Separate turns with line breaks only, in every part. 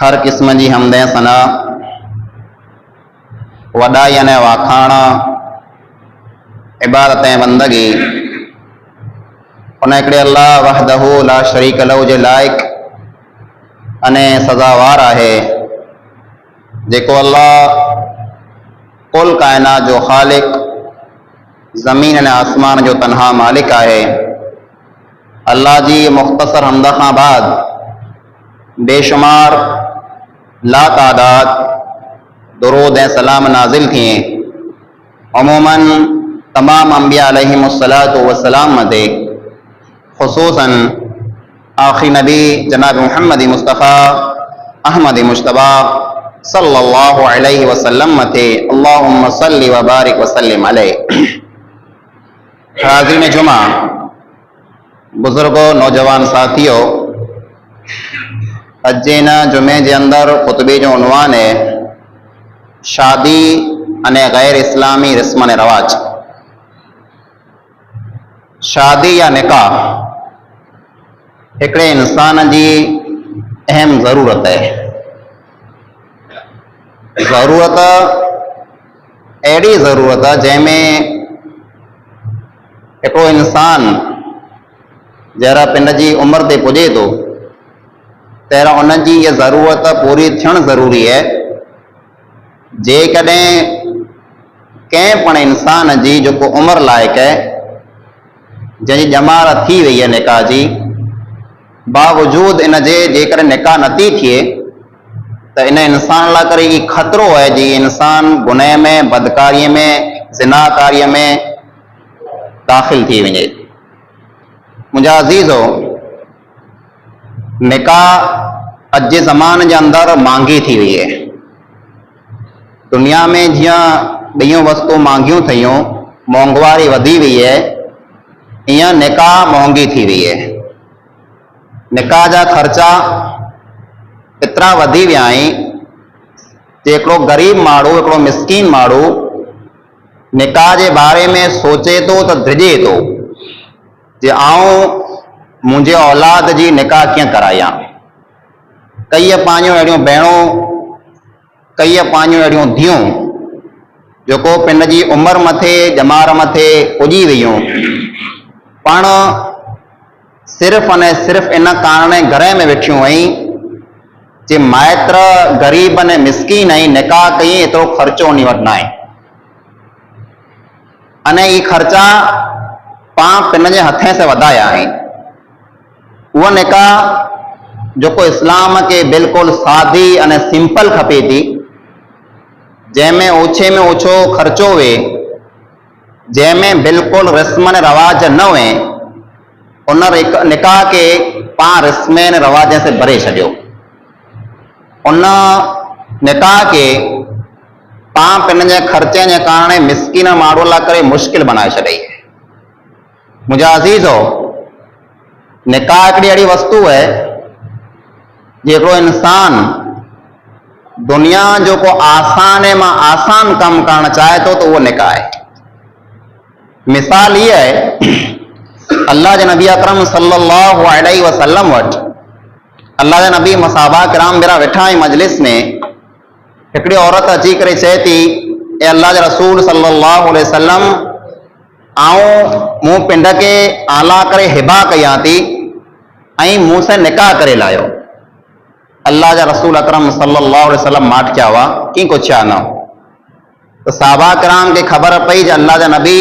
हर किस्म जी हमदे सना वॾाई अने वाखाणा इबादत ऐं बंदगी उन हिकिड़े अल्लाह वहदहू ला शरीक लहू जे लाइक़ अने सज़ावार आहे जेको अल्लाह कुल काइनात जो ख़ालिक़ ज़मीन अने आसमान जो तनहा मालिक आहे। अल्लाह जी मुख़्तसर हमद खां बाद बेशुमार ला तादाद दुरूद ऐं सलाम नाज़िल थिए अमूमन तमाम अंबिया अलैहिमुस्सलातु वस्सलाम मथे ख़ुसूसन आखिरी नबी जनाब मुहम्मद मुस्तफ़ा अहमद मुश्तबा सल्लल्लाहु अलैहि वसल्लम मथे अल्लाहुम्मा सल्लि व बारिक वसल्लिम अलैहि। हाज़रीन जुमा, बुजुर्गों, नौजवान साथियों, अज्जे जुमे के अंदर खुतबे जो उन्वान है शादी अने गैर इस्लामी रस्म ने रवाज। शादी या निकाह एकड़े इंसान की अहम जरूरत है। जरूरत अड़ी जरूरत है जैमें एको इंसान जरा पिंड की उम्र ते पुजे तो तेरा उनकी ये ज़रूरत पूरी थियण ज़रूरी है। जेकॾहिं कंहिं पण इंसान जी जेको उम्र लाइक़ है जंहिंजी ॼमार थी वई है निकाह जी बावजूद इन जे जेकर निकाह नथी थिए तो इन इंसान ला करे ई खतरो है जी इंसान गुनाह में, बदकारीअ में, ज़िनाकारीअ में दाखिल थी वञे। मुंहिंजा अज़ीज़ो, निकाह अॼु जे ज़माने जे अंदरि महांगी थी वई है। दुनिया में जीअं ॿियूं वस्तू महांगियूं थियूं, मोंघवारी वधी वई है, ईअं निकाह महांगी थी वई है। निकाह जा ख़र्चा एतिरा वधी विया आहिनि जे हिकिड़ो ग़रीब माण्हू, हिकिड़ो मिसकीन माण्हू निकाह जे बारे में सोचे थो त धिजे थो जे आऊं मुंहिंजे औलाद जी निकाह कीअं करायां। कई पंहिंजूं अहिड़ियूं भेणूं, कई पंहिंजूं अहिड़ियूं धीअरूं जेको पिन जी उमिरि मथे, ॼमार मथे पुॼी वियूं, पाण सिर्फ़ अने सिर्फ़ इन कारणे घर में वेठियूं आहिनि जे माइत्र ग़रीब ने मिसकीन आई निकाह कई, एतिरो ख़र्चो उन वटि न आहे। अने ई ख़र्चा पाण पिन जे हथे से वधाया आहिनि। उहा निकाह जेको इस्लाम के बिल्कुलु सादी अने सिंपल खपे थी, जंहिंमें ओछे में ओछो ख़र्चो वे, जंहिंमें बिल्कुलु रस्म रवाज न हुए, उन निकाह के पाण रस्म रवाज से भरे छॾियो। उन निकाह के पाण पिन जे ख़र्चे जे कारणे मिसकीन माण्हू लाइ करे मुश्किल बनाए छॾी। मुंहिंजा अज़ीज़ो, निकाह हिकिड़ी अहिड़ी वस्तु है जेको इंसान दुनिया जो को आसान मां आसान कम करणु चाहे तो उहो निकाह है। मिसाल ये है, अल्लाह के नबी अकरम सल्लल्लाहु अलैहि वसल्लम वटि अल्लाह के नबी मसाबा किराम बेरा वेठा आहिनि मजलिस में, हिकिड़ी औरत अची करे चए थी, ए अल्लाह के रसूल सल्लल्लाहु अलैहि वसल्लम, आऊं मूं पिंड के आला करे हिबा कयां थी ऐं मूं से निकाह करे लायो। अल्लाह जा रसूल अकरम सल्लल्लाहु अलैहि वसल्लम माठ क्या हुआ की कुछ न तो साहबा कराम के खबर पई जो अल्लाह जा नबी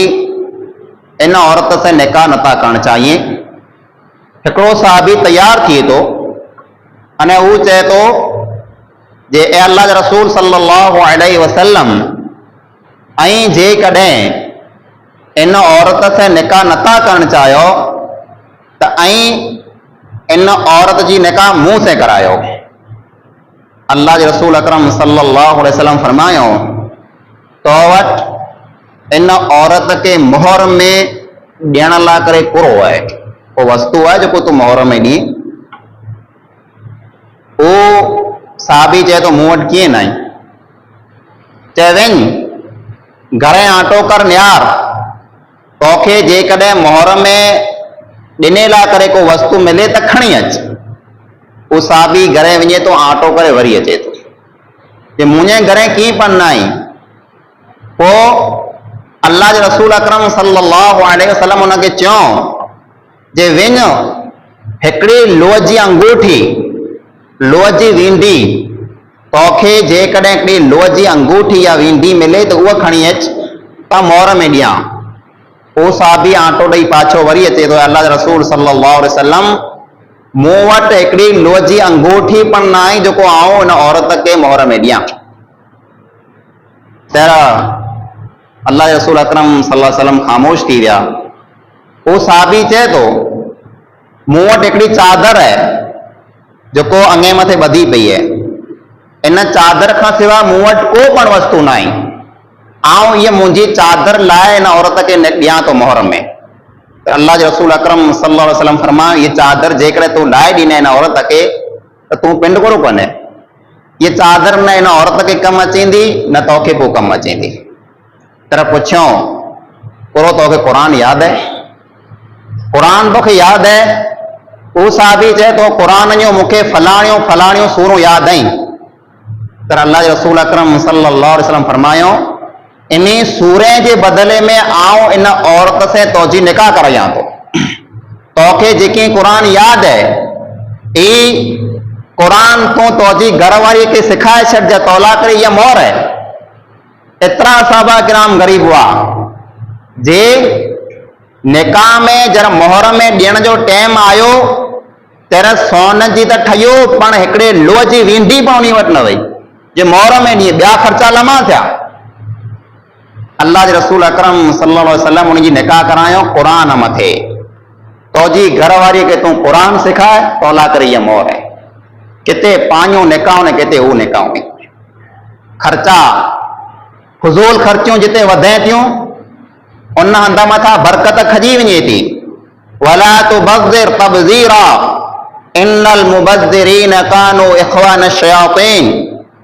इन औरत से निकाह नथा करण चाहिए। हिकिड़ो साहबी तैयार थिए तो अने वो चए तो जे ए अल्लाह जा रसूल सल्लल्लाहु अलैहि वसल्लम, ऐं जे कॾहिं इन औरत से निकाह नथा करण चाहियो त ऐं इन औरत जी निकाह मूं से करायो। अल्लाह जे रसूल अकरम सल्लल्लाहु अलैहि वसल्लम फरमायो तो वटि इन औरत के मोहर में ॾियण लाइ करे कुरो है, वो वस्तु है जो तू मोहर में ॾी। वो साहबी चए तो मूं वटि कीअं न आई, चए वञ घरे आटो कर न्यार, तोखे जेकॾहिं मोहर में ॾिने लाइ करे को वस्तु मिले त खणी अच। वो साहबी घरे वञे तो आटो करे वरी अचे तो, जे मुंहिंजे घरे कीअं पन आई। पोइ अल्लाह जे रसूल अकरम सल्लल्लाहु अलैहि वसल्लम उनखे चयो जे वञ हिकिड़ी लोह जी अंगूठी, लोह जी वींदी, तोखे जेकॾहिं हिकिड़ी लोह जी अंगूठी या वींदी मिले तो उहा खणी अच त मोहर में ॾियां। वो साहबी आटो ॾेई पाछो वरी अचे तो, अल्लाह जे रसूल सल्लल्लाहु अलैहि वसल्लम मूं वटि हिकिड़ी लोह जी अंगूठी पण न आई जेको आऊं इन औरत के मोहर में ॾियां। त अल्लाह जे रसूल अकरम सल्लल्लाहु अलैहि वसल्लम ख़ामोश थी विया। वो साहबी चए तो मूं वटि हिकिड़ी चादर है जेको अंगे मथे ॿधी पई है, इन चादर खां सिवा मूं वटि को पण वस्तु न आई, आऊं ये मुंहिंजी चादर लाइ इन औरत के ॾियां तो मोहर में। तो अल्लाह जे रसूल अकरम सल्लल्लाहु अलैहि वसल्लम फरमायो ये चादर जेकॾहिं तूं लाइ ॾिने इन औरत के त तूं पिंड कोड़ो कोन्हे, ये चादर न इन औरत के कम अचेंदी न तोखे को कम अचेंदी। तर पुछो पूरो तोखे कुरान याद है, कुरान तोखे याद है? वो साहबी चए तो कुरान जो मूंखे फलाणियों फलाणियों सूरों याद आई। तर अल्लाह जे रसूल अकरम सल्लल्लाहु अलैहि वसल्लम फरमायो इन्हीं सूरे के बदले में आऊं इन औरत से तोजी निकाह करायां तो, तोखे जेकी कुरान याद है ई कुरान तू तोजी घरवारी के सिखाए छॾ तौला करे ये मोहर है। एतिरा साहबा किराम गरीब हुआ जे निकाह में जरा मोहर में ॾियण जो टाइम आयो तेरे सोन जी त ठहियो पण हिकिड़े लोह जी वेंदी पण उन वटि न वई जे मोहर में ॾींहुं ॿिया ख़र्चा लमा थिया। अल्लाह जे रसूल अकरम सल्लल्लाहु अलैहि वसल्लम उनजी निकाह करायो क़ुरान मथे। तो जी घर वारी के तू क़ुरान सिखाए तोला करे इहा मोहर है। किथे पानियूं निकाह ने किथे हू निकाह। ख़र्चा फुज़ूल ख़र्चियूं जिते वधे थियूं उन हंध मथां बरकत खजी वञे थी। वला तुबज़िर तबज़ीरा इन्नल मुबज़्ज़िरीन कानू इख़वान शयातीन।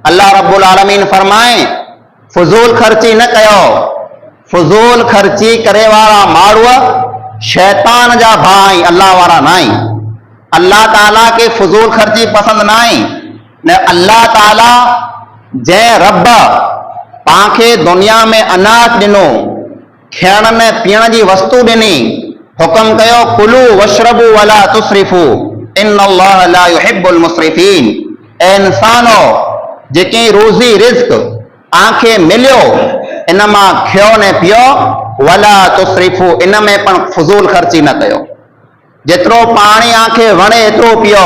अल्लाह रब्बुल आलमीन फरमाए फुज़ूल ख़र्ची न कयो। फुज़ूल ख़र्ची करे वारा माण्हू शैतान जा भाई अल्लाह वारा नाई। अल्लाह ताला के फुज़ूल ख़र्ची पसंद नाई न। अल्लाह ताला जंहिं रब पांखे दुनिया में अनाज ॾिनो खाइण में पीअण जी वस्तु ॾिनी हुकुम कयो कुलू वशरबू वला तुसरिफू इन्नल्लाह ला युहिब्बुल मुसरिफीन। ए इंसानो जेकी रोज़ी रिज़्क आंखे मिलियो इन मां खयो ने पियो वला तुसरिफू इन में पण फुज़ूल ख़र्ची न कयो। जेतिरो पाणी आंखे वणे एतिरो पियो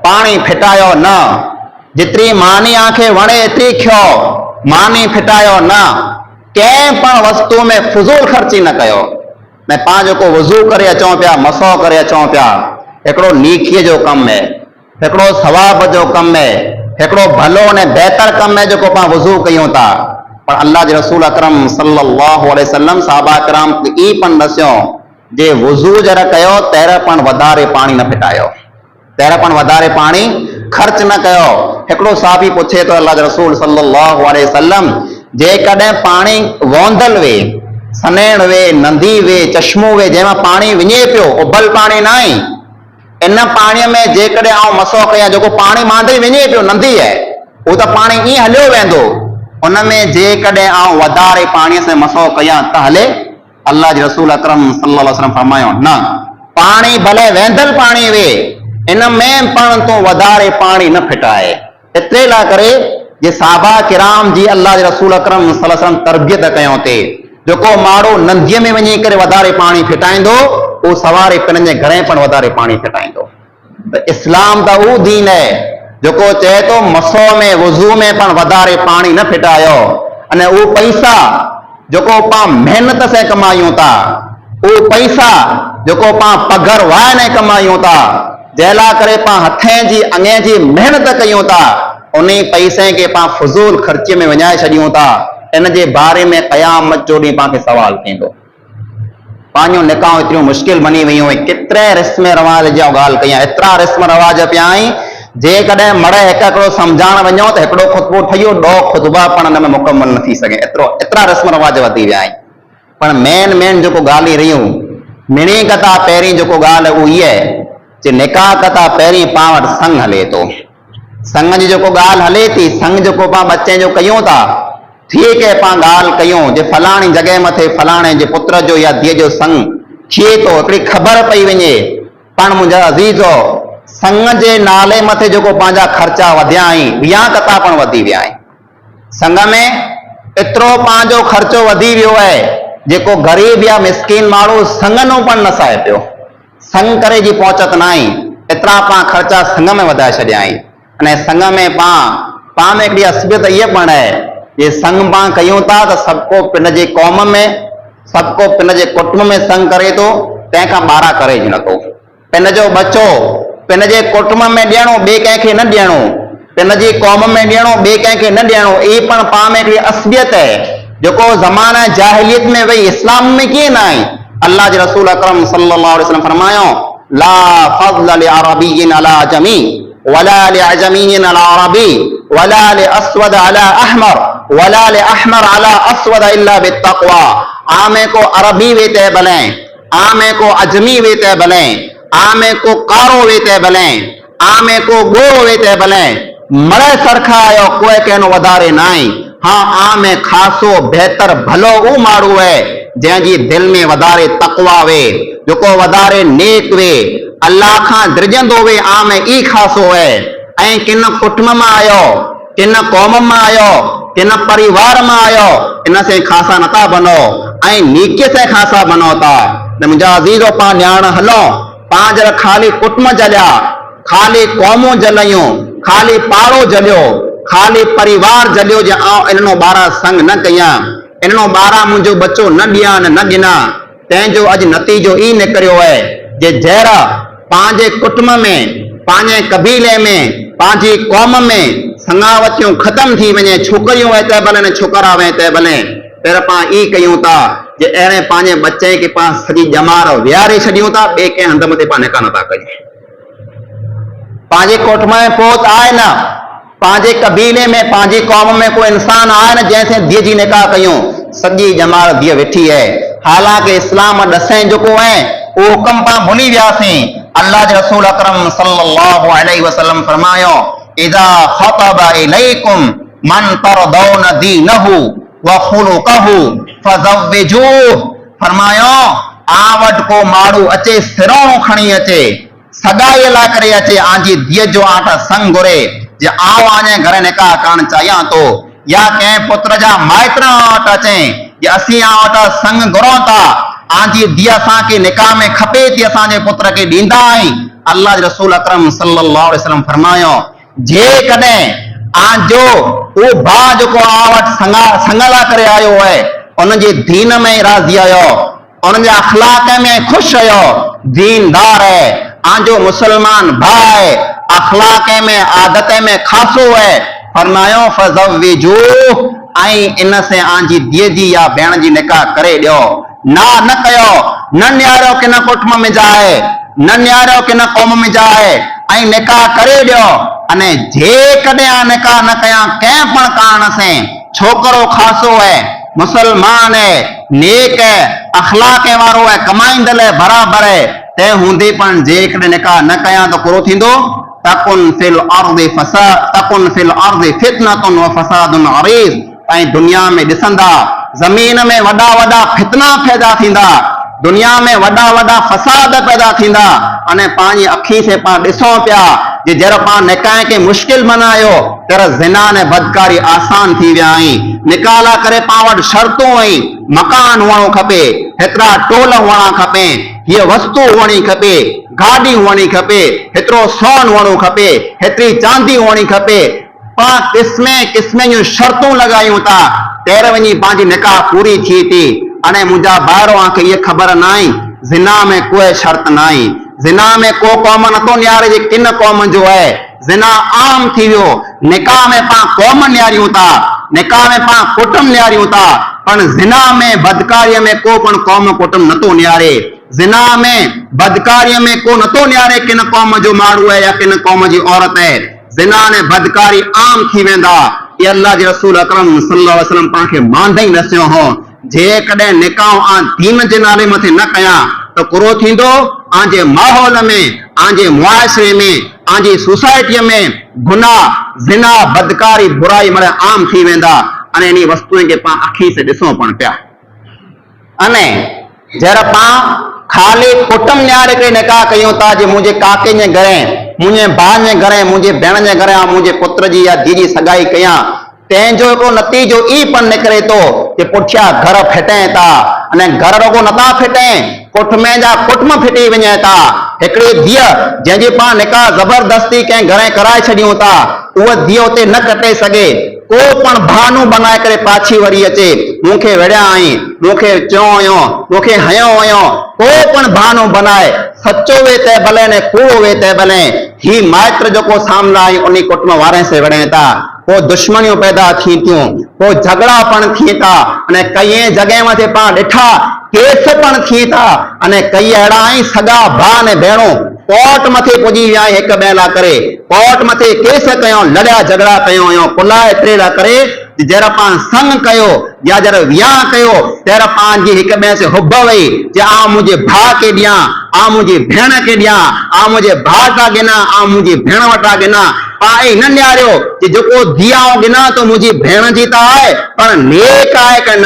पाणी फिटायो न। जितरी मानी आंखे वणे एतिरी खयो मानी फिटायो न। कंहिं पण वस्तु में फुज़ूल ख़र्ची न कयो। मैं पां जेको वज़ू करे अचूं पिया मसो करे अचूं पिया हिकिड़ो नीकीअ जो कमु है, हिकिड़ो सवाब जो कमु है, हिकिड़ो भलो ने बहितर कमु है जेको पां वज़ू कयूं था। पर अल्लाह जे रसूल अकरम सल्लल्लाहु अलैहि वसल्लम साहबा किराम ई पण दस्यो जे वज़ू जरा कयो तैर पण वधारे पाणी न फिटायो, तैर पण वधारे पाणी ख़र्च न कयो। हिकिड़ो साहबी पुछे तो अल्लाह जे रसूल सल्लल्लाहु अलैहि वसल्लम जेकॾहिं पाणी वोंदल वे सनेण वे नंदी वे चश्मो वे जंहिंमां पाणी वञे पियो उबल पाणी न आहे इन पाणीअ में जेकॾहिं आउं मसो कयां जेको पाणी मांदे वञे पियो नंदी आहे उहो त पाणी ईअं हलियो वेंदो। उन में जेकॾहिं आउं वधारे पाणीअ सां मसो कयां त हले। अल्लाह जे रसूल अकरम सल्लल्लाहु अलैहि वसल्लम फरमायो न पाणी भले वेंदल पाणी वे इन में पण तूं वधारे पाणी न फिटाए। एतिरे लाइ करे जे साहबा किराम जी अल्लाह जे रसूल अकरम सल्लल्लाहु अलैहि वसल्लम तरबियत कयूं ते जेको माण्हू नंदीअ में वञी करे वधारे पाणी फिटाईंदो उहो सवारे पिननि जे घणे पण वधारे पाणी फिटाईंदो। त इस्लाम त उहो दीन है जेको चए थो मसो में वज़ू में पण वधारे पाणी न फिटायो। अने उहो पैसा जेको पां महिनत सां कमायूं था उहो पैसा जेको पां पघर वाह ने कमायूं था जंहिं लाइ करे पां हथें जी अंगे जी महिनत कयूं था उन पैसे खे पां फुज़ूल ख़र्चे में वञाए छॾियूं था। इन जे बारे में क़यामत जो ॾींहुं पाण खे सवाल थींदो। पंहिंजो निकाह एतिरियूं मुश्किल बनी वियूं आहिनि। केतिरे रस्म रवाज जी ॻाल्हि कयां एतिरा रस्म रवाज पिया आहिनि जेकॾहिं मड़े हिकिड़ो सम्झाइण वञो त हिकिड़ो ख़ुतबो ठहियो ॾह ख़ुतबा पण हिन में मुकमल न थी सघे एतिरा रस्म रवाज वधी विया आहिनि। पण मेन जेको ॻाल्हि रहियूं मिणी कथा पहिरीं जेको ॻाल्हि उहा इहा आहे जे निकाह कथा पहिरीं पाण वटि संग हले थो। संग जी जेको ॻाल्हि हले थी संग जेको पाण बचे जो कयूं था ठीक है पां ॻाल्हि कयूं जे फलाणी जॻह मथे फलाणे जे पुत्र जो या धीअ जो संग थिए थो हिकिड़ी ख़बर पई वञे पण मुंहिंजा अज़ीज़ो संग जे नाले मथे जेको पंहिंजा ख़र्चा वधिया आहिनि रिया कथा पण वधी विया आहिनि। संग में एतिरो पंहिंजो ख़र्चो वधी वियो आहे जेको ग़रीब या मिसकीन माण्हू संग नो पण न साहे पियो। संग करे जी पहुचत न आहे एतिरा पां ख़र्चा संग में वधाए छॾिया आहिनि। अने संग में पां में हिकिड़ी असबियत इहा पण आहे ये संग पां कयूं था त सबको पिन जे क़ौम में सबको पिन जे कुटुंब में संग करे थो तंहिंखां ॿारहं करे ज नथो। पिन जो बचो पिन जे कुटुंब में ॾियणो ॿिए कंहिंखे न ॾियणो पिन जी क़ौम में ॾियणो ॿिए कंहिंखे न ॾियणो ई पण पाण में हिकिड़ी असबियत आहे जेको ज़माना जाहिलियत में वई इस्लाम में कीअं न आहे। अल्लाह जे रसूल अकरम सल्लल्लाहु अलैहि वसल्लम फरमायो ला फज़्ल लिअरबिय्यिन अला अजमी वला लिअजमिय्यिन अला अरबी वला लिअस्वद अला अहमर वला लिअहमर अला अस्वद इल्ला बित्तक़वा। आमे को अरबी वेते भले आमे को अजमी वेते भले आमे को कारो वेते भले आमे को गोरो वेते भले मरे सरखा आयो कोई कहनो वधारे नाई। हाँ आमे खासो बेहतर भलो उ माण्हू है जंहिंजी दिल में वधारे तक़वा वे जेको वधारे नेक वे अल्लाह खां दिरजंदो वे आमे ई खासो है। ऐं किन कुटुंब मां आयो किन क़ौम मां आयो किन परिवार मां आयो इन से खासा नथा बनो ऐं नीकीअ से खासा बनो था। मुंहिंजा अज़ीज़ो पां ॼाण हलो पां जरा खाली कुटुंब जलिया खाली क़ौमूं जलियूं, खाली पाड़ो जलियो, खाली परिवार जलियो जे आउं इन्हनो ॿारहां संग न कयां, इन्हनो ॿारहां मुंहिंजो बच्चो न ॾियां न गिना। तंहिंजो अॼु नतीजो ई निकिरियो आहे जे जहिड़ा पंहिंजे कुटुंब में, पंहिंजे कबीले में, पंहिंजी क़ौम में संगावतियूं ख़तम थी वञे, छोकिरियूं वहे तंहिं भले न छोकिरा वहे तंहिं भले, पर पाण ई कयूं था जे अहिड़े पंहिंजे बच्चे खे पाण सॼी ॼमार विहारे छॾियूं था, ॿिए कंहिं हंध मथे पाण निकाह नथा कयूं। पंहिंजे कुटुंब में पोत आहे न, पंहिंजे कबीले में, पंहिंजी क़ौम में कोई इंसान आहे न जंहिंसे धीअ जी निकाह कयूं, सॼी ॼमार धीअ वेठी आहे। हालांकि इस्लाम ॾसें जेको आहे उहो हुकम पाण भुली वियासीं। अल्लाह जे रसूल अकरम सल्लल्लाहु अलैहि वसल्लम फरमायो, इज़ा ख़तब इलैकुम मन तरदौन दीनहु व खुलुकहु फज़व्विजूहु। फरमायो आ वटि को माण्हू अचे, सिरों खणी अचे, सगाई लाइ करे अचे, आंजी धीअ जो आटा संग घुरे जे आउं आने घरे निकाह करणु चाहियां थो, या कंहिं पुत्र जा माइट वटि अचे जे असीं आ वटि संग घुरूं था, आंजी धीअ असांखे निकाह में खपे थी, असांजे पुत्र खे ॾींदा आहीं। अल्लाह जे रसूल अकरम सल्लल्लाहु अलैहि वसल्लम फरमायो, जेकॾहिं आंजो उहो भाउ जेको आ वटि संग लाइ करे आयो आहे, उनजी दीन में राज़ी आयो, उनजे अखलाक में ख़ुशि आयो, दीनदार है, आंजो मुसलमान भाउ है, अखलाक में आदत में खासो है, फरमायो फज़व्विजूहु, ऐं इन से आंजी धीअ जी या भेण जी निकाह करे ॾियो। ना न कयो, न न्यारो कि न कुटुंब में जाए, न न्यारो कि न क़ौम में जाए, ऐं निकाह करे ॾियो। अने जेकॾहिं आ निकाह न कयां कंहिं पण कारण से, छोकरो खासो है, मुसलमान है, नेक है, अखलाक वारो है, कमाईंदल है, बराबर है, तंहिं हूंदे पण जेकॾहिं निकाह न कयां त पूरो थींदो, तकुन फिल अर्दि फितनतुन व फसादुन अरीज़। ऐं दुनिया में ॾिसंदा ज़मीन में वॾा वॾा फितना पैदा थींदा, दुनिया में वॾा वॾा फसाद पैदा थींदा। अने पंहिंजी अखी से पाण ॾिसूं पिया जे जर पाण निकाह खे मुश्किल बनायो तर ज़िना ने बदकारी आसान थी विया आहिनि। निकाह लाइ करे पाण वटि शर्तूं आहिनि, मकान हुअणो खपे, हेतिरा टोल हुअणा खपे, हीअ वस्तु हुअणी खपे, गाॾी हुअणी खपे, हेतिरो सोन हुअणो खपे, हेतिरी चांदी हुअणी खपे, पाण क़िस्मे क़िस्मे जूं शर्तूं लॻायूं था, तेर वञी पंहिंजी निकाह पूरी थी थी। अने मुंहिंजा भाइरो खे इहा ख़बर न आहे ज़िना में कोई शर्त न आहे, ज़िना में को क़ौम नथो न्यारे जे किन क़ौम जो आहे, ज़िना आम थी वियो। निकाह में पाण क़ौम न्यारियूं था, निकाह में पाण कुटुंब न्यारियूं था, पर ज़िना में बदकारीअ में को पण क़ौम कुटुंब नथो न्यारे, ज़िना में बदकारीअ में को नथो न्यारे किन क़ौम जो माण्हू है या किन क़ौम जी औरत है। ज़िना ने बदकारी आम थी वेंदा। ये अल्लाह जे रसूल अकरम सल्लल्लाहु अलैहि वसल्लम पाण खे मांदे ई नसियो हो, जेकॾहिं निकाह आ दीन जे नाले मथे न कयां त पूरो थींदो आंजे माहौल में, आंजे मुआशरे में, आंजी सोसाइटीअ में गुनाह, ज़िना, बदकारी, बुराई मरे आम थी वेंदा। अने इन वस्तुअ खे पाण अखी से ॾिसूं पण पिया। अने जर पाण खाली कुटुंब न्यारे करे निकाह कयूं था जे मुंहिंजे काके जे घरे, मुंहिंजे भाउ जे घरे, मुंहिंजे भेण जे घरे मुंहिंजे पुत्र जी या धीअ जी सगाई कयां, तंहिंजो हिकिड़ो नतीजो ई पण निकिरे थो कि पुठियां घर फिटें था। अने घर रुगो नथा फिटें, कुटुंब जा कुटुंब फिटी वञे था। हिकिड़ी धीअ जंहिंजी पाण निकाह ज़बरदस्ती कंहिं घरे कराए छॾियूं था, उहा धीअ उते न कटे सघे, को पण बहानो बनाए करे पाछी वरी अचे, मूंखे विढ़िया आहीं, मूंखे चयो हुयो, मूंखे हयो हुयो, को पण बहानो बनाए, सचो वे तंहिं भले ने कूड़ो वे तंहिं भले, ही माइट जेको सामने आई उन कुटुंब वारे से विढ़े था, को दुश्मनियूं पैदा थी थियूं, को झगड़ा पण थी था। अने कई जॻह मथे पाण ॾिठा केस पण थी था। अने कई अहिड़ा आहिनि सॻा भाउ ने भेणूं कोर्ट मथे पुॼी विया आहिनि हिक ॿिए लाइ करे, कोर्ट मथे केस कयो, लड़िया झगड़ा कयो हुयो, कुलाए एतिरे लाइ करे जर पाण संग कयो या जर विहांउ कयो तर पंहिंजी हिक ॿिए से हुब वई जे आ मुंहिंजे भाउ खे ॾियां, आ मुंहिंजी भेण खे ॾियां, आ मुंहिंजे भाउ खां गिना, आ मुंहिंजी भेण वटां गिना। पाण न न्यारियो कि जेको धीअ गिना तो मुंहिंजी भेण जी त आहे पर नेक आहे कि न,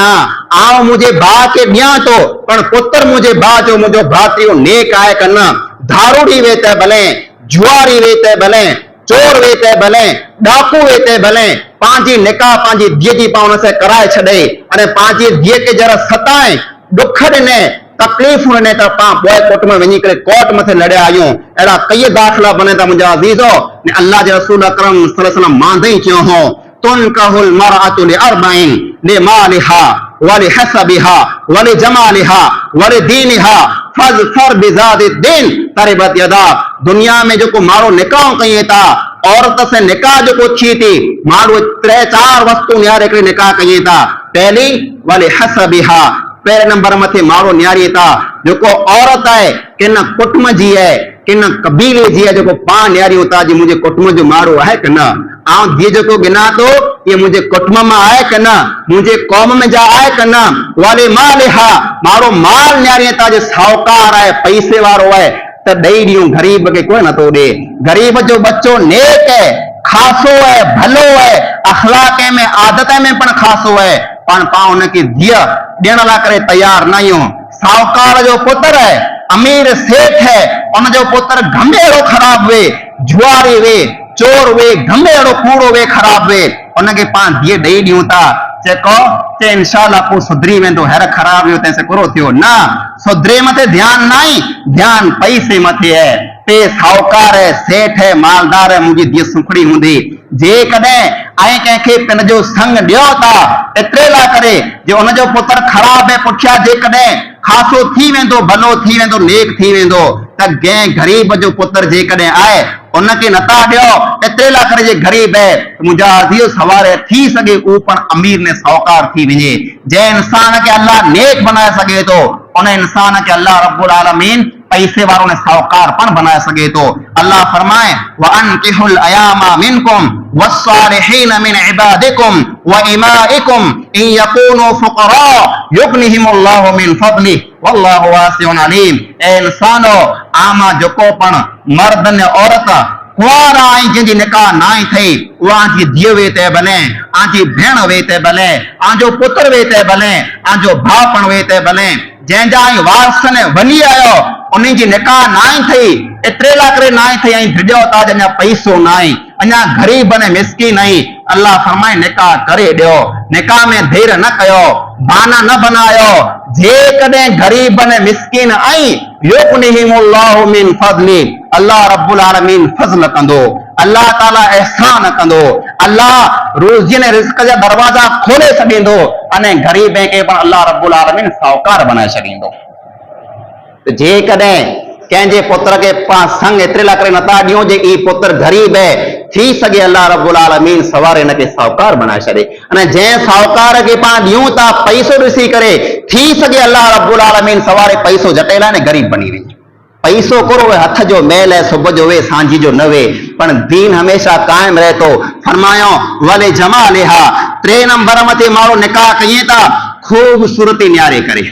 आउं मुंहिंजे भाउ खे ॾियां थो पर पुत्र मुंहिंजे भाउ जो, मुंहिंजो भाउ नेक आहे कि न। दारूड़ी वे त भले, जुआरी वे त भले, चोर वे त भले, डाकू वे त भले, पंहिंजी निकाह पंहिंजी धीअ जी पाण से कराए छॾे, अने पंहिंजी धीअ खे जरा सताए, दुख ॾिने, तकलीफ़ूं ने त पां पोइ कोर्ट में वञी करे कोर्ट मथे लड़िया आहियूं। अहिड़ा कई दाख़िला बने था मुंहिंजा अज़ीज़ो ने अल्लाह जे रसूल अकरम सल्लल्लाहु अलैहि वसल्लम मांदई चयो हो तुनकहुल मरअतु लिअरबइन लिमालिहा वलिहसबिहा वलिजमालिहा वलिदीनिहा फज़फर बिज़ातिद्दीन तरिबत यदा। दुनिया में जो माण्हू निकाह कई था औरत से निकाह जो थी थी माण्हू 3-4 वस्तु निहारे करे निकाह कई था। पहली वलिहसबिहा पहिरें नंबर मथे माण्हू निहारी था जेको औरत है किन कुटुंब जी है किन कबीले जी है जेको पाण निहारियूं था जी मुंहिंजे कुटुंब जो माण्हू आहे कि न। आउं धीउ जेको गिना थो ये मुंहिंजे कुटुंब में आहे कि न मुंहिंजे क़ौम में जा आहे कि न। वाले मालिहा माण्हू माल निहारी था जो साहूकार है पैसे वारो है त ॾेई ॾियूं गरीब खे कोई नथो ॾे। गरीब जो बच्चो नेक है खासो है भलो है अखलाक में आदत में पण खासो है पण पाण उनखे धीउ ॾियण लाइ करे तैयार न आहियूं। साहूकार जो पुत्र है अमीर सेठ है उनजो पुत्र गंभे अहिड़ो ख़राब वे जुआरी वे चोर वे गंभे अहिड़ो कूड़ो वे ख़राब वे उनखे पाण धीउ ॾेई ॾियूं था जेको चे इंशाअल्लाह पोइ सुधरी वेंदो हेर ख़राब वियो तंहिंसे पूरो थियो न। सुधरे मथे ध्यान न आई ध्यान पैसे मथे है पे साहूकार है सेठ है मालदार है मुंहिंजी धीउ सुखड़ी हूंदी। जेकॾहिं ऐं कंहिंखे पिन जो संग ॾियो था एतिरे लाइ करे जे उनजो पुत्र ख़राब है पुठियां जेकॾहिं खासो थी वेंदो भलो थी वेंदो नेक थी वेंदो त कंहिं गरीब जो पुत्र जेकॾहिं आहे उनखे नथा ॾियो एतिरे लाइ करे जे गरीब है मुंहिंजा अज़ीज़ सवारे थी सघे उहो पण अमीर ने साहूकार थी वञे। जंहिं इंसान खे अल्लाह नेक बनाए सघे थो उन इंसान खे अल्लाह रब्बुल आलमीन पैसे वारों ने साहूकार पण बनाए सके तो। अल्लाह फरमाए व अनकिहुल अयामा मिनकुम वस्सालिहीन मिन इबादिकुम व इमाइकुम इन यकूनु फुकरा युगनिहिमुल्लाहु मिन फदलिहि वल्लाहु वासिउन अलीम। ए इंसानो आमा जेको पण मर्द ने औरत कुआरा आई जंहिंजी निकाह नाई थई उहा आंजी धीउ वे ते भले आंजी भेण वे ते भले आंजो पुत्र वे ते भले आंजो भाउ पण वे ते भले जंहिंजा वारस ने वञी आयो उन्हीं जी निकाह नाई थई एतिरे लाइ करे नाई थई ऐं भिॼो था अञा पैसो नाई अञा गरीब ने मिसकीन आई अल्लाह फरमाए निकाह करे ॾियो निकाह में देर न कयो बाना न बनायो। जेकॾहिं गरीब ने मिसकीन आई युगनिहिमुल्लाहु मिन फदली अल्लाह रब्बुल आलमीन फज़ल कंदो अल्लाह ताला एहसान कंदो अल्लाह रोज़ी ने रिज़्क़ जा दरवाजा खोले छॾींदो अने गरीब खे पण अल्लाह रब्बुल आलमीन साहूकार बनाए छॾींदो। जेकॾहिं कंहिंजे पुत्र खे पाण संग एतिरे लाइ करे नथा ॾियूं जे ई पुत्र गरीब है थी सघे अल्लाह रब्बुल आलमीन सवारे हिनखे साहूकार बनाए छॾे अने जंहिं साहूकार खे पाण ॾियूं था पैसो ॾिसी करे थी सघे अल्लाह रब्बुल आलमीन सवारे पैसो जटे लाइ ने गरीब बनी वञे। पैसो कोरो हथ जो मेल है सुबुह जो वे सांझी जो न वे पण दीन हमेशा कायम रहे तो। फरमायो वले जमालिहा 3 नंबर मथे माण्हू निकाह कई था खूबसूरती निहारे करे।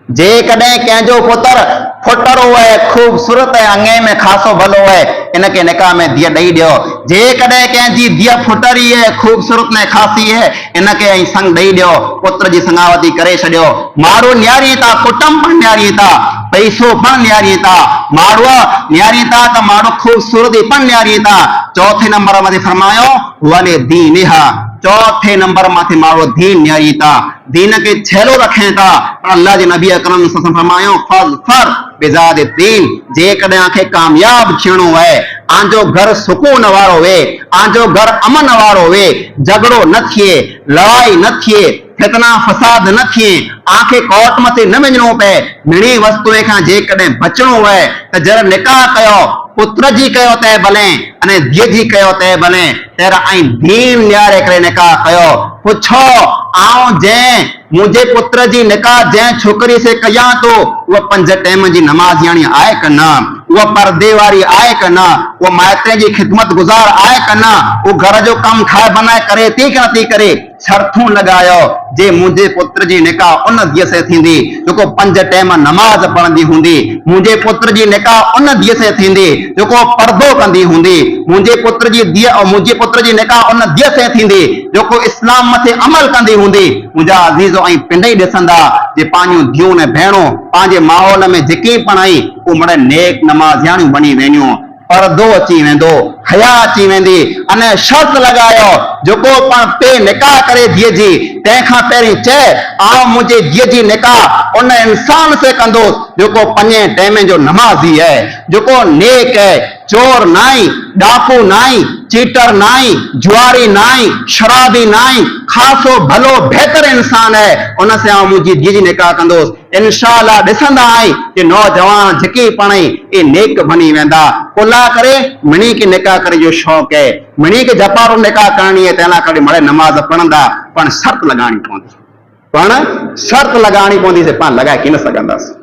जेकॾहिं कंहिंजो पुत्र फुटरो है खूबसूरत है अंगे में खासो भलो है इनके निकाह में धीउ ॾेई ॾियो। जेकॾहिं कंहिंजी धीउ फुटरी है खूबसूरत ने खासी है इनके ऐं संग ॾेई ॾियो पुत्र जी संगावती करे छॾियो। माण्हू निहारी था कुटुंब पण निहारी था पैसो पण निहारी था माण्हू निहारी था त माण्हू खूबसूरती पण निहारी था। चौथे नंबर मथे फरमायो वले दीनिहा चौथे नंबर मथे माण्हू दीन निहारी था दीन के छेलो रखें था। अल्लाह जे नबी अकरम फरमायो फज़फर बिज़ातिद्दीन जेकॾहिं आंखे कामयाब थियणो है आंजो घर सुकून वारो वे आंजो घर अमन वारो वे झगड़ो न थिए लड़ाई न थिए फितना फसाद न थिए आंखे कोर्ट मथे न वञणो पए मिड़ी वस्तुए खां जेकॾहिं बचणो है त जर निकाह कयो पुत्र जी कयो तंहिं भले अने धीउ जी कयो तंहिं भले तेरा ऐं दीन निहारे करे निकाह कयो। पुछो आऊं जंहिं मुंहिंजे पुत्र जी निकाह जंहिं छोकरी से कयां तो उहा 5 टाइम जी नमाज़ियाणी आहे कि न उहा पर्दे वारी आहे कि न उहा माइटे जी खिदमत गुज़ार आहे कि न उहा घर जो कम ठाहे बनाए करे थी कि नथी करे। शर्तूं लगायो जे मुंहिंजे पुत्र जी निकाह उन धीअ से थींदी जेको 5 टाइम नमाज पढ़ंदी हूंदी मुंहिंजे पुत्र जी निकाह उन धीअ से थींदी जेको पर्दो कंदी हूंदी मुंहिंजे पुत्र जी धीअ और मुंहिंजे पुत्र जी निकाह उन धीअ से थींदी जेको इस्लाम मथे अमल कंदी हूंदी। मुंहिंजा अज़ीज़ो ऐं पिंडई ॾिसंदा जे पंहिंजूं धीअरूं ने भेणूं पंहिंजे माहौल में जेकी पण आई उहे मड़े नेक नमाज़ियाणियूं बनी वेंदियूं परदो अची वेंदो, हया अची वेंदी। अने शर्त लगायो जेको पण पे निकाह करे धीअ जी, तंहिंखां पहिरीं चए आउं मुंहिंजे धीअ जी निकाह उन इंसान से कंदोसि जेको 5 टाइम जो नमाज़ी है, जेको नेक है, चोर नाई, डाकू नाई, चीटर नाई, जुआरी नाई, शराबी नाई, खासो भलो बेहतर इंसान है, उन से आउं मुंहिंजी धीअ जी निकाह कंदोसि। इंशाअल्लाह ॾिसंदा आहीं कि नौजवान जेकी पणई ए नेक बनी वेंदा। कुला करे मिणी के निकाह करे जो शौक़ है, मिणी के जपारो निकाह करणी है, तंहिं करे मड़े नमाज़ पढ़ंदा, पण शर्त लगाणी पवंदी, पण शर्त लगाणी पवंदी से पाण लगाए की न सघंदासीं।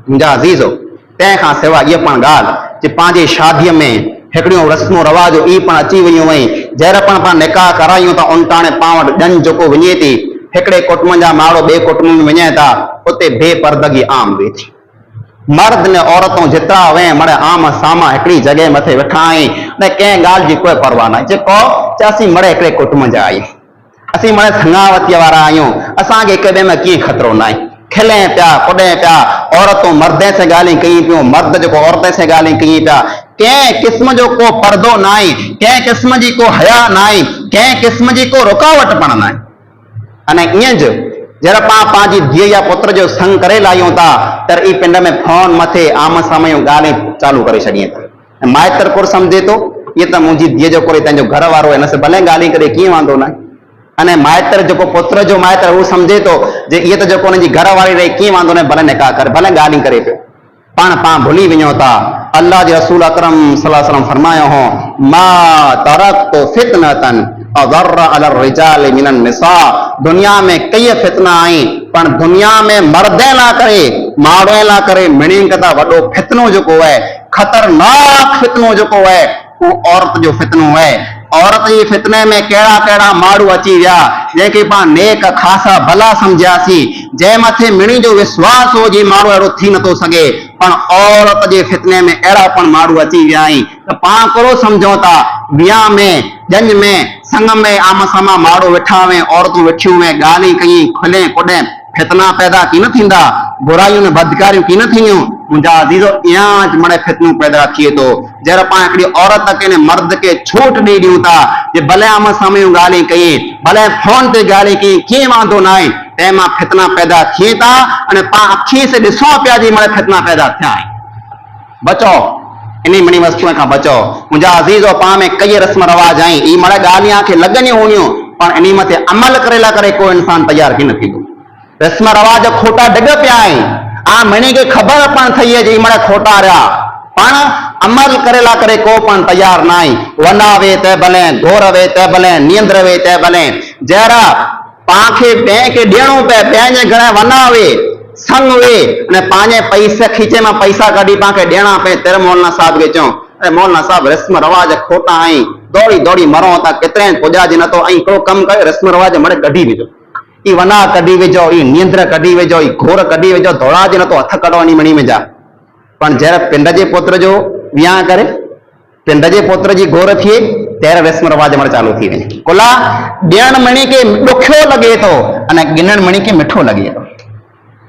मुंहिंजा अज़ीज़ो, तंहिंखां सवाइ इहा पण ॻाल्हि जे पंहिंजे शादीअ में हिकिड़ियूं रस्मो रवाजो ई पण अची वियूं आहिनि, जहिड़ा पाण निकाह करायूं था उनटाणे पाण वटि ॾंड जेको वञे थी, हिकिड़े कुटुंब जा माण्हू ॿिए कुटुंब में वञे था, उते बेपर्दगी आम वे थी। मर्द ने औरतूं जेतिरा वे मड़े आम सामा हिकिड़ी जॻह मथे वेठा आहिनि, न कंहिं ॻाल्हि जी कोई परवाह न आहे। जेको असीं मड़े हिकिड़े कुटुंब जा आहियूं, असीं मड़े संगावतीअ वारा आहियूं, असांखे हिक ॿिए में कीअं ख़तरो न आहे। खिलें पिया, कुॾें पिया, औरतूं मर्द से ॻाल्हियूं कयूं पियूं, मर्द जेको औरत से ॻाल्हियूं कयूं पिया। कंहिं क़िस्म जो को पर्दो न आहे, कंहिं क़िस्म जी को हया न आहे, कंहिं क़िस्म जी को रुकावट पण न आहे। अने ईअं जो जरा पाण पंहिंजी धीअ या पुत्र जो संग करे लाहियूं था, त ई पिंड में फोन मथे आम साम्हूं ॻाल्हियूं चालू करे छॾियूं था। माइतर कुर सम्झे थो इहे त मुंहिंजी धीअ जो कोई तंहिंजो घर वारो आहे, हिन से भले ॻाल्हि करे कीअं वांदो न आहे। अने माइतर जेको पुत्र जो माइतर हू सम्झे थो जे इहे त जेको हुनजी घर वारी रही कीअं वांदो न, भले निकाह करे, भले ॻाल्हियूं करे पियो। पाण भुली वञो था अल्लाह जे रसूल अकरम सल्लल्लाहु अलैहि वसल्लम फरमायो हो, मा तरक्तु फितनतन अज़र्र अलर रिजाल मिनन निसा। दुनिया में कई फितना आई, पण दुनिया में मर्दे ला करे, माण्हू ला करे मिणी कदा वॾो फितनो जेको है, खतरनाक फितनो जेको है, वो औरत जो फितनो है। औरत जी फितने में कहिड़ा कहिड़ा माण्हू अची विया जंहिंखे पाण नेक खासा भला सम्झियासीं, जंहिं मथे मिणी जो विश्वास हो जी माण्हू अहिड़ो थी नथो सघे, पण औरत जे फितने में अहिड़ा पण माण्हू अची विया आहिनि त पाण कहिड़ो सम्झूं था। विया में, जंज में, संग में आम सामा माण्हू वेठा हुए, औरतूं वेठियूं हुए, ॻाल्हियूं कई, खुले कुॾे फितना पैदा की न थींदा, बुराइयूं न बदकारियूं की न थींदियूं। मुंहिंजा अज़ीज़ो, इहा मड़े फितनूं पैदा थिए थो। जहिड़ा पाण हिकिड़ी औरत खे मर्द खे छूट ॾेई ॾियूं था जे भले आम साम्हूं ॻाल्हियूं कई, भले फोन ते ॻाल्हियूं कई, कीअं वांदो न आहे, तंहिं मां फितना पैदा थिए था। अने पाण अखी से ॾिसूं पिया जी मड़े फितना पैदा थिया आहिनि। बचो इन मिणी वस्तुअ खां बचो। मुंहिंजा अज़ीज़ो, पाण में कई रस्म रवाज आहिनि, ई मड़े ॻाल्हियां खे लॻंदियूं हूंदियूं, पण इन मथे अमल करे ला करे को इंसान तयार की न थींदो। रस्म रवाज खोटा डिग पिया आहिनि, आ मिणी खे ख़बर पण थई है जी मड़े खोटा रहा, पण अमल करे ला करे को पण तयार न आहे। वना वे त भले, घोर वे त भले, नियंद्र वे त भले, जहिड़ा पाण खे ॿिए खे ॾियणो पए, ॿिए जे घर वना वे, संग वे, अने पंहिंजे पैसे खीचे मां पैसा कढी पाण खे ॾियणा पए, तेरे मौलाना साहब खे चऊं, अरे मौलाना साहब रस्म रवाज खोटा आहिनि, दौड़ी दौड़ी मरो था, केतिरे पुॼाइजे नथो, ऐं हिकिड़ो कमु कयो, रस्म रवाज मड़े कढी विझो, ई वना कढी विझो, ई नियंद्र कढी विझो, ई घोर कढी विझो, दौड़ाजे नथो, हथ कढो इन मणी में जा। पण जहिड़ा पिंड जे पुत्र जो वियांह करे, पिंड जे पुत्र जी घोर थिए, तहिड़ा रस्म रवाज मड़े चालू थी वञे। कुला ॾियण मणी खे ॾुखियो लॻे थो, अने गिनण मणी खे मिठो लॻे थो।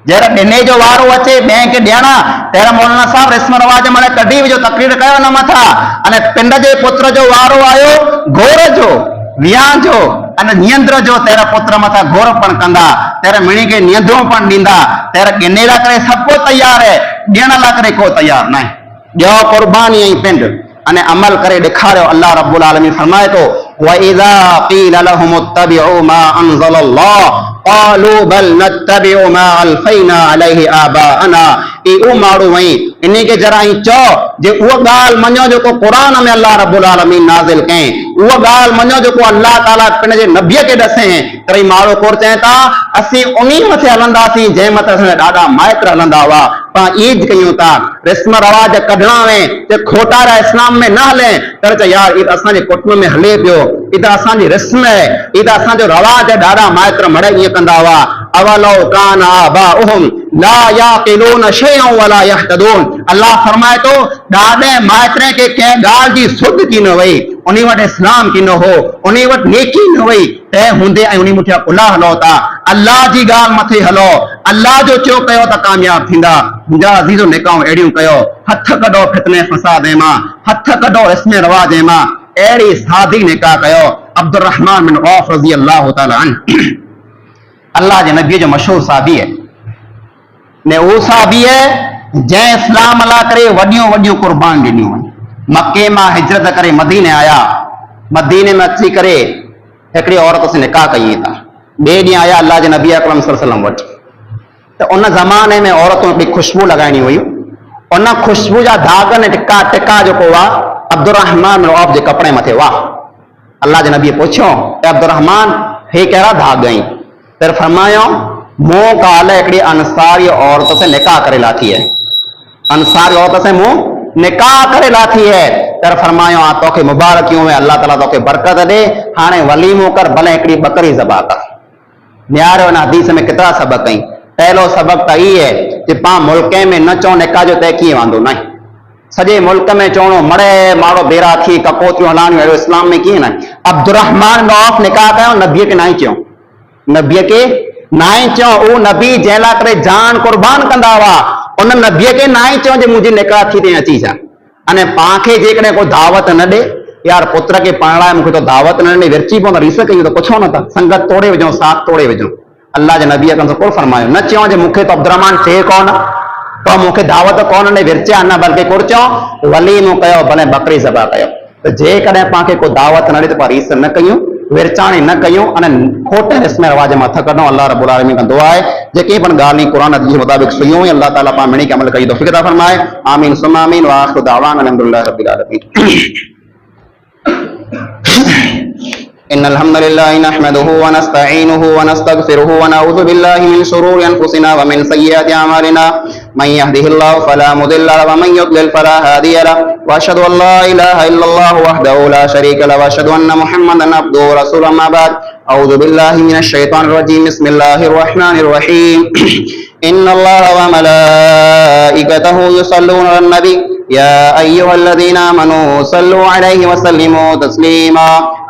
जहिड़ा ॾिने जो वारो अचे ॿिए खे ॾियणा, तहिड़ा मौलाना साहब रस्म रवाज मड़े कढी विझो, तकरीर कयो न मथां। अने पिंड जे पुत्र जो वारो आयो घोर जो, वियांह जो, अने नियंत्र जो, तेरा पुत्र मथा घोर पण कंदा, तेरा मिणी के नियंत्रो पण ॾींदा, तेरा गिने ला करे सब को तैयार है, ॾियण ला करे को तैयार न आहे। ॾियो कुर्बानी ऐं पिंड, अने अमल करे ॾेखारियो। अल्लाह रब्बुल आलमीन फरमाए थो, वइज़ा क़ील लहुम इत्तबिउ मा अनज़लल्लाह क़ालू बल नत्तबिउ मा अलफ़ैना अलैहि आबाअना। ई उ माण्हू वई इन के जरा ई चओ जे उहा ॻाल्हि मञो जेको क़ुरान में अल्लाह रब्बुल आलमीन नाज़िल कई, उहा ॻाल्हि मञो जेको अल्लाह ताला पिण जे नबीअ खे ॾसे। त ई माण्हू कोर चए था असीं उन्ही मथे हलंदासीं जंहिं मथे असांजा ॾाढा माइट हलंदा हुआ, पाण ईद कयूं था, रस्म रवाज कढणा वे ते खोटारा इस्लाम में न हले, तर चए यार ई असांजे कुटुंब में हले पियो, ई त असांजी रस्म आहे, ई त असांजो रवाज आहे, ॾाढा माइट मड़े ईअं कंदा हुआ। अवलो कान आबाउहुम ला याक़िलून शैअन वला यहतदून। अल्लाह फरमाए थो ॾाढे माइटनि खे कंहिं ॻाल्हि जी सुध की न वई, उन वटि इस्लाम की न हो, उन वटि नेकी न वई, तंहिं हूंदे ऐं उन मुठियां उला हलो था। अल्लाह जी ॻाल्हि मथे हलो, अल्लाह जो चयो कयो त कामयाब थींदा। मुंहिंजा अज़ीज़ो निकाऊं अहिड़ियूं कयो, हथ कढो फितने फसाद मां, हथ कढो इसमें रवाज मां, अहिड़ी सादी निकाह कयो। अब्दुर रहमान बिन औफ रज़ी अल्लाह तआला अन्हु अल्लाह जे नबी जो मशहूर साहबी है ने, वो साहबी है जंहिं इस्लाम अला करे वॾियूं वॾियूं कुर्बान ॾिनियूं। मके मां हिजरत करे मदीने आया, मदीने में अची करे हिकिड़ी औरत से निकाह कई था। ॿिए ॾींहुं आया अल्लाह जे नबी अकरम सल्लल्लाहु अलैहि वसल्लम वटि, त उन ज़माने में औरतूं हिकिड़ी खुशबू लॻाइणी हुयूं। उन खुशबू जा दाग ने टिका टिका जेको हुआ अब्दुर रहमान बिन औफ जे कपिड़े मथे हुआ। अल्लाह जे नबी पुछियो, अब्दुर रहमान हे कहिड़ा दाग आहीं? फिर फरमायो, मूं काल हिकिड़ी अंसारी औरत से निकाह करे लाथी है, अंसारी औरत से मूं निकाह करे लाथी है। तर फरमायो, हाँ तोखे मुबारकियूं है, अल्लाह ताला तोखे बरकत दे, हाणे वलीमो कर, भले हिकिड़ी बकरी ज़बा कर। न्यारो इन हदीस में केतिरा सबक आहिनि। पहलो सबक त ई है कि पां मुल्क में न चओ निकाह जो तय कीअं वांदो न, सॼे मुल्क में चवणो मड़े माण्हू बेरा थी कपोतियूं हलाणियूं, अहिड़ो इस्लाम में कीअं न। अब्दुर रहमान बिन औफ निकाह कयो, नबीअ खे नाई चयो, नबीअ खे नाई चयो। उहो नबी जंहिं लाइ करे जान कुर्बान कंदा हुआ, उन नबीअ खे नाई चयो जे मुंहिंजी निकाह थी ते अची छा। अने पाण खे जेकॾहिं को दावत न ॾे, यार पुत्र खे पढ़ाए मूंखे तो दावत न ॾे, विरची पवंदा, रीस कयूं त पुछो न था, संगत तोड़े विझूं, साथ तोड़े विझूं। अल्लाह जे नबी अकरम कुल फरमायो, न चयो जे मूंखे तो अब्दुर रहमान थे कोन, तो मूंखे दावत कोन ॾे, विरचिया न, बल्कि कुर चयो वलीमो कयो, भले बकरी ज़बा कयो। त जेकॾहिं पाण खे को दावत न ॾे त पाण रीस न कयूं, विरचाणी न कयूं, अने खोटे रस्म रिवाज में हथ कढूं। अल्लाह रब्बुल आलमीन खां दुआ आहे जेके पण ॻाल्हियूं क़ुरान हदीस जे मुताबिक़ सहियूं अल्लाह ताला पाण मिणी के अमल कई तौफीक़ अता फरमाए। आमीन सुम्मा आमीन। व आखिरु दावाना अल्हम्दुलिल्लाहि रब्बिल आलमीन। इन्नल हम्दुलिल्लाहि नहमदुहु व नस्तईनुहु व नस्तगफिरुहु व नऊज़ु बिल्लाहि मिन शुरूरि अनफुसिना व मिन सय्यिआति अमालिना मन यहदिहिल्लाहु फला मुदिल्ल लहु व मन युद्लिल फला हादिय लहु व अशहदु अन ला इलाहा इल्लल्लाहु वहदहु ला शरीका लहु व अशहदु अन्ना मुहम्मदन अब्दुहु व रसूलुहु अम्मा बाद। अऊज़ु बिल्लाहि मिनश शैतानिर रजीम। बिस्मिल्लाहिर रहमानिर रहीम। इन्नल्लाहा व मलाइकतहु युसल्लूना अलन नबी या अय्युहल्लज़ीना आमनू सल्लु अलैहि व सल्लिमू तस्लीमा।